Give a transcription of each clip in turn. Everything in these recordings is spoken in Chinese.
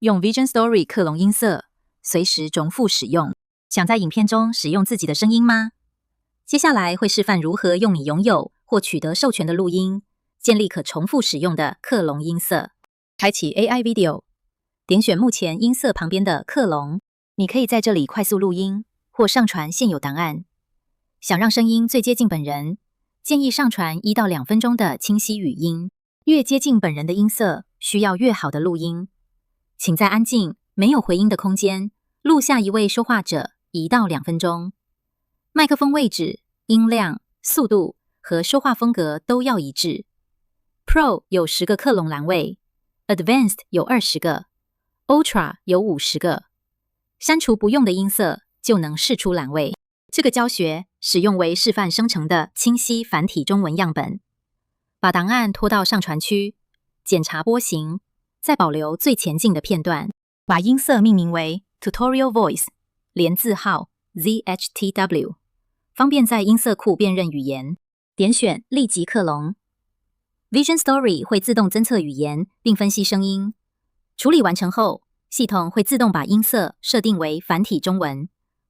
用 Vision Story 克隆音色，随时重复使用。想在影片中使用自己的声音吗？接下来会示范如何用你拥有或取得授权的录音，建立可重复使用的克隆音色。开启 AI Video， 点选目前音色旁边的克隆，你可以在这里快速录音或上传现有档案。想让声音最接近本人，建议上传1到2分钟的清晰语音。越接近本人的音色，需要越好的录音。请在安静、没有回音的空间录下一位说话者1到2分钟。麦克风位置、音量、速度和说话风格都要一致。Pro 有10个克隆栏位， Advanced 有20个， Ultra 有50个。删除不用的音色就能释出栏位。这个教学使用为示范生成的清晰繁体中文样本。把档案拖到上传区，检查波形，再保留最前进的片段。把音色命名为 Tutorial Voice， 连字号 ZHTW， 方便在音色库辨认语言。点选立即克隆。Vision Story 会自动侦测语言并分析声音。处理完成后，系统会自动把音色设定为繁体中文，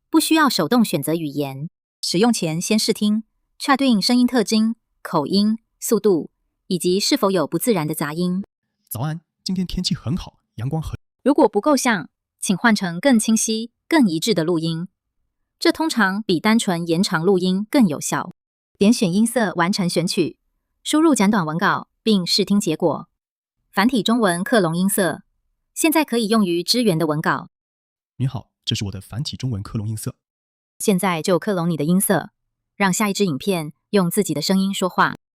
不需要手动选择语言。使用前先试听，确定声音特征、口音、速度以及是否有不自然的杂音。早安，今天天气很好，阳光很……如果不够像，请换成更清晰、更一致的录音。这通常比单纯延长录音更有效。点选音色完成选取，输入简短文稿并试听结果。繁体中文克隆音色，现在可以用于支援的文稿。你好，这是我的繁体中文克隆音色。现在就克隆你的音色，让下一支影片用自己的声音说话。